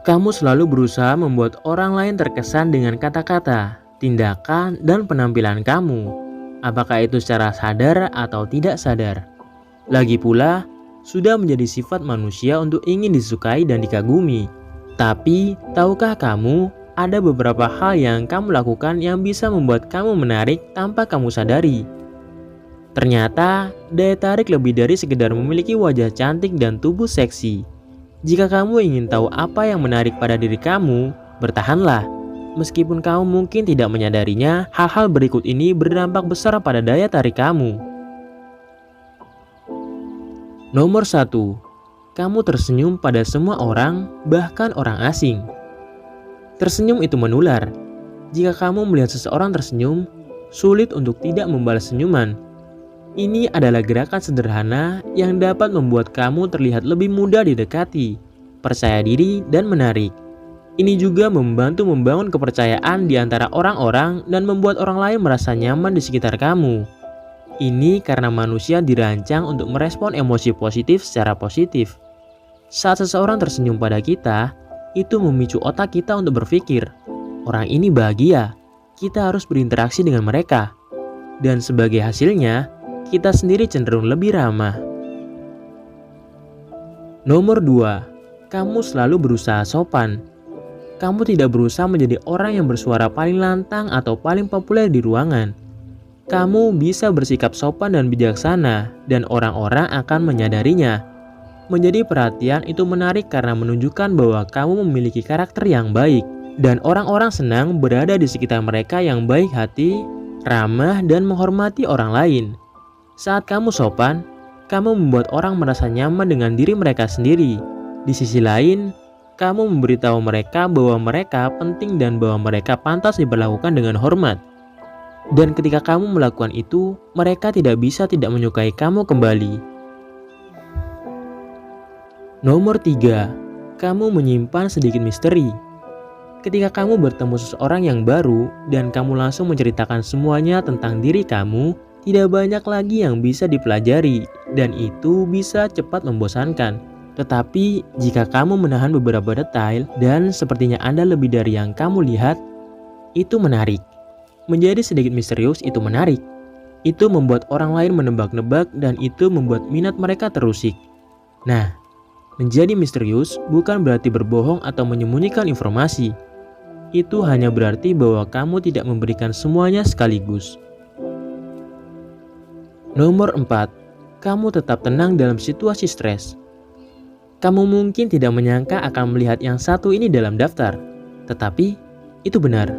Kamu selalu berusaha membuat orang lain terkesan dengan kata-kata, tindakan, dan penampilan kamu. Apakah itu secara sadar atau tidak sadar? Lagi pula, sudah menjadi sifat manusia untuk ingin disukai dan dikagumi. Tapi, tahukah kamu, ada beberapa hal yang kamu lakukan yang bisa membuat kamu menarik tanpa kamu sadari. Ternyata, daya tarik lebih dari sekedar memiliki wajah cantik dan tubuh seksi. Jika kamu ingin tahu apa yang menarik pada diri kamu, bertahanlah. Meskipun kamu mungkin tidak menyadarinya, hal-hal berikut ini berdampak besar pada daya tarik kamu. Nomor 1. Kamu tersenyum pada semua orang, bahkan orang asing. Tersenyum itu menular. Jika kamu melihat seseorang tersenyum, sulit untuk tidak membalas senyuman. Ini adalah gerakan sederhana yang dapat membuat kamu terlihat lebih mudah didekati, percaya diri, dan menarik. Ini juga membantu membangun kepercayaan di antara orang-orang dan membuat orang lain merasa nyaman di sekitar kamu. Ini karena manusia dirancang untuk merespon emosi positif secara positif. Saat seseorang tersenyum pada kita, itu memicu otak kita untuk berpikir, orang ini bahagia, kita harus berinteraksi dengan mereka. Dan sebagai hasilnya, kita sendiri cenderung lebih ramah. Nomor 2. Kamu selalu berusaha sopan. Kamu tidak berusaha menjadi orang yang bersuara paling lantang atau paling populer di ruangan. Kamu bisa bersikap sopan dan bijaksana, dan orang-orang akan menyadarinya. Menjadi perhatian itu menarik karena menunjukkan bahwa kamu memiliki karakter yang baik, dan orang-orang senang berada di sekitar mereka yang baik hati, ramah, dan menghormati orang lain. Saat kamu sopan, kamu membuat orang merasa nyaman dengan diri mereka sendiri. Di sisi lain, kamu memberitahu mereka bahwa mereka penting dan bahwa mereka pantas diperlakukan dengan hormat. Dan ketika kamu melakukan itu, mereka tidak bisa tidak menyukai kamu kembali. Nomor 3. Kamu menyimpan sedikit misteri. Ketika kamu bertemu seseorang yang baru dan kamu langsung menceritakan semuanya tentang diri kamu, tidak banyak lagi yang bisa dipelajari dan itu bisa cepat membosankan. Tetapi jika kamu menahan beberapa detail dan sepertinya Anda lebih dari yang kamu lihat, itu menarik. Menjadi sedikit misterius itu menarik. Itu membuat orang lain menebak-nebak dan itu membuat minat mereka terusik. Nah, menjadi misterius bukan berarti berbohong atau menyembunyikan informasi. Itu hanya berarti bahwa kamu tidak memberikan semuanya sekaligus. Nomor 4. Kamu tetap tenang dalam situasi stres. Kamu mungkin tidak menyangka akan melihat yang satu ini dalam daftar, tetapi itu benar.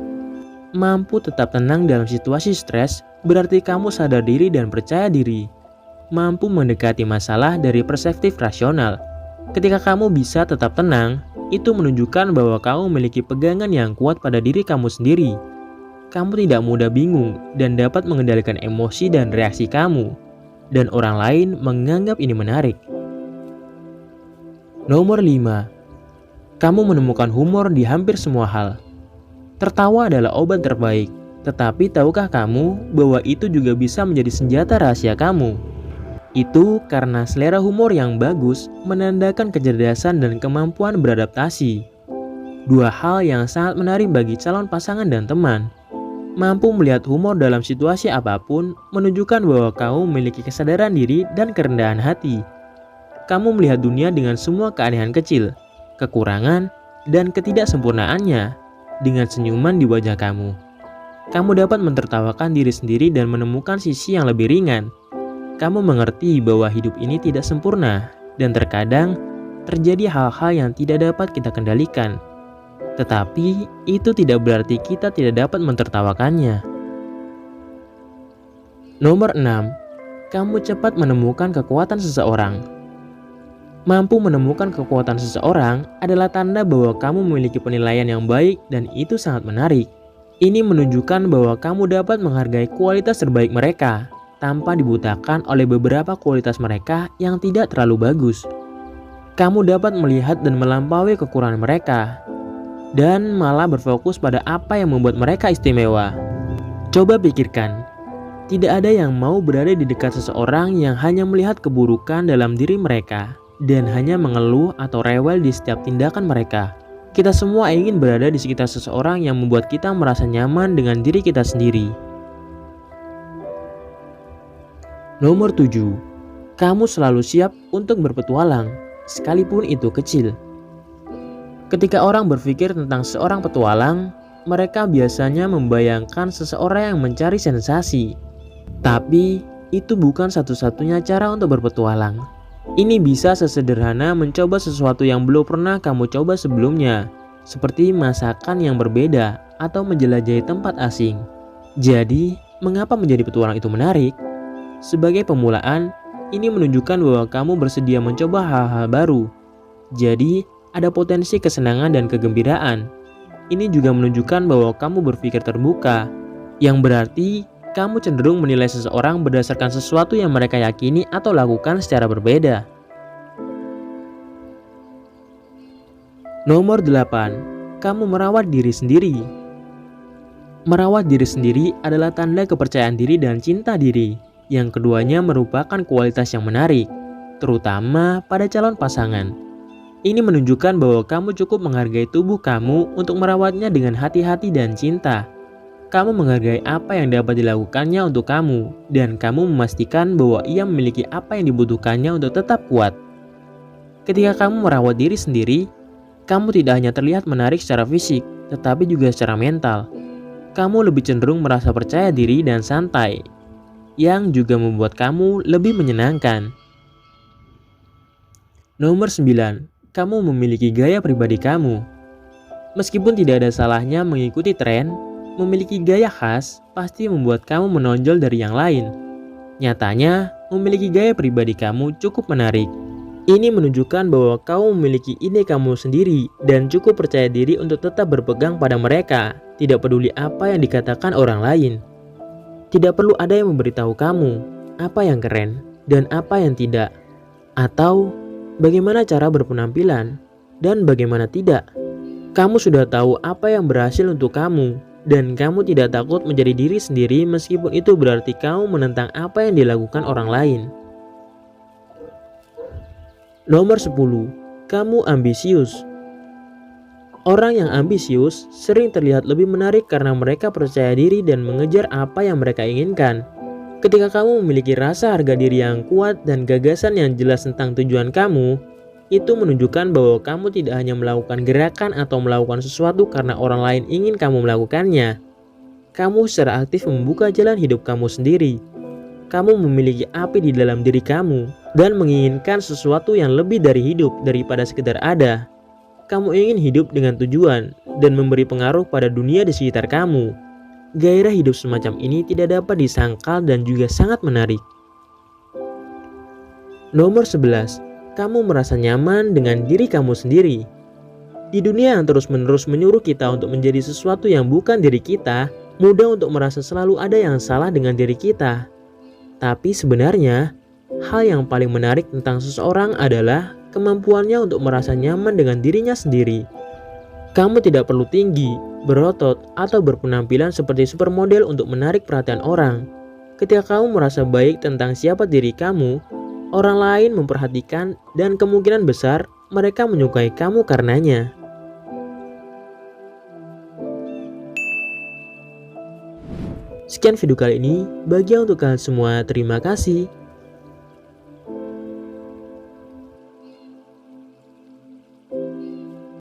Mampu tetap tenang dalam situasi stres berarti kamu sadar diri dan percaya diri. Mampu mendekati masalah dari perspektif rasional. Ketika kamu bisa tetap tenang, itu menunjukkan bahwa kamu memiliki pegangan yang kuat pada diri kamu sendiri. Kamu tidak mudah bingung dan dapat mengendalikan emosi dan reaksi kamu. Dan orang lain menganggap ini menarik. Nomor 5. Kamu menemukan humor di hampir semua hal. Tertawa adalah obat terbaik. Tetapi tahukah kamu bahwa itu juga bisa menjadi senjata rahasia kamu? Itu karena selera humor yang bagus menandakan kecerdasan dan kemampuan beradaptasi. Dua hal yang sangat menarik bagi calon pasangan dan teman. Mampu melihat humor dalam situasi apapun menunjukkan bahwa kamu memiliki kesadaran diri dan kerendahan hati. Kamu melihat dunia dengan semua keanehan kecil, kekurangan, dan ketidaksempurnaannya dengan senyuman di wajah kamu. Kamu dapat mentertawakan diri sendiri dan menemukan sisi yang lebih ringan. Kamu mengerti bahwa hidup ini tidak sempurna dan terkadang terjadi hal-hal yang tidak dapat kita kendalikan. Tetapi itu tidak berarti kita tidak dapat mentertawakannya. Nomor 6. Kamu cepat menemukan kekuatan seseorang. Mampu menemukan kekuatan seseorang adalah tanda bahwa kamu memiliki penilaian yang baik dan itu sangat menarik. Ini menunjukkan bahwa kamu dapat menghargai kualitas terbaik mereka tanpa dibutakan oleh beberapa kualitas mereka yang tidak terlalu bagus. Kamu dapat melihat dan melampaui kekurangan mereka dan malah berfokus pada apa yang membuat mereka istimewa. Coba pikirkan, tidak ada yang mau berada di dekat seseorang yang hanya melihat keburukan dalam diri mereka dan hanya mengeluh atau rewel di setiap tindakan mereka. Kita semua ingin berada di sekitar seseorang yang membuat kita merasa nyaman dengan diri kita sendiri. Nomor 7. Kamu selalu siap untuk berpetualang, sekalipun itu kecil. Ketika orang berpikir tentang seorang petualang, mereka biasanya membayangkan seseorang yang mencari sensasi. Tapi, itu bukan satu-satunya cara untuk berpetualang. Ini bisa sesederhana mencoba sesuatu yang belum pernah kamu coba sebelumnya, seperti masakan yang berbeda atau menjelajahi tempat asing. Jadi, mengapa menjadi petualang itu menarik? Sebagai pemulaan, ini menunjukkan bahwa kamu bersedia mencoba hal-hal baru. Jadi, ada potensi kesenangan dan kegembiraan. Ini juga menunjukkan bahwa kamu berpikir terbuka, yang berarti kamu cenderung menilai seseorang berdasarkan sesuatu yang mereka yakini atau lakukan secara berbeda. Nomor 8. Kamu merawat diri sendiri. Merawat diri sendiri adalah tanda kepercayaan diri dan cinta diri. Yang keduanya merupakan kualitas yang menarik, terutama pada calon pasangan. Ini menunjukkan bahwa kamu cukup menghargai tubuh kamu untuk merawatnya dengan hati-hati dan cinta. Kamu menghargai apa yang dapat dilakukannya untuk kamu, dan kamu memastikan bahwa ia memiliki apa yang dibutuhkannya untuk tetap kuat. Ketika kamu merawat diri sendiri, kamu tidak hanya terlihat menarik secara fisik, tetapi juga secara mental. Kamu lebih cenderung merasa percaya diri dan santai, yang juga membuat kamu lebih menyenangkan. Nomor 9. Kamu memiliki gaya pribadi kamu. Meskipun tidak ada salahnya mengikuti tren, memiliki gaya khas pasti membuat kamu menonjol dari yang lain. Nyatanya, memiliki gaya pribadi kamu cukup menarik. Ini menunjukkan bahwa kamu memiliki ide kamu sendiri dan cukup percaya diri untuk tetap berpegang pada mereka, tidak peduli apa yang dikatakan orang lain. Tidak perlu ada yang memberitahu kamu apa yang keren dan apa yang tidak, atau bagaimana cara berpenampilan dan bagaimana tidak. Kamu sudah tahu apa yang berhasil untuk kamu, dan kamu tidak takut menjadi diri sendiri meskipun itu berarti kamu menentang apa yang dilakukan orang lain. Nomor 10. Kamu ambisius. Orang yang ambisius sering terlihat lebih menarik karena mereka percaya diri dan mengejar apa yang mereka inginkan. Ketika kamu memiliki rasa harga diri yang kuat dan gagasan yang jelas tentang tujuan kamu, itu menunjukkan bahwa kamu tidak hanya melakukan gerakan atau melakukan sesuatu karena orang lain ingin kamu melakukannya. Kamu secara aktif membuka jalan hidup kamu sendiri. Kamu memiliki api di dalam diri kamu dan menginginkan sesuatu yang lebih dari hidup daripada sekedar ada. Kamu ingin hidup dengan tujuan dan memberi pengaruh pada dunia di sekitar kamu. Gairah hidup semacam ini tidak dapat disangkal dan juga sangat menarik. Nomor 11. Kamu merasa nyaman dengan diri kamu sendiri. Di dunia yang terus-menerus menyuruh kita untuk menjadi sesuatu yang bukan diri kita, mudah untuk merasa selalu ada yang salah dengan diri kita. Tapi sebenarnya, hal yang paling menarik tentang seseorang adalah kemampuannya untuk merasa nyaman dengan dirinya sendiri. Kamu tidak perlu tinggi, berotot, atau berpenampilan seperti supermodel untuk menarik perhatian orang. Ketika kamu merasa baik tentang siapa diri kamu, orang lain memperhatikan dan kemungkinan besar mereka menyukai kamu karenanya. Sekian video kali ini, bagi untuk kalian semua terima kasih.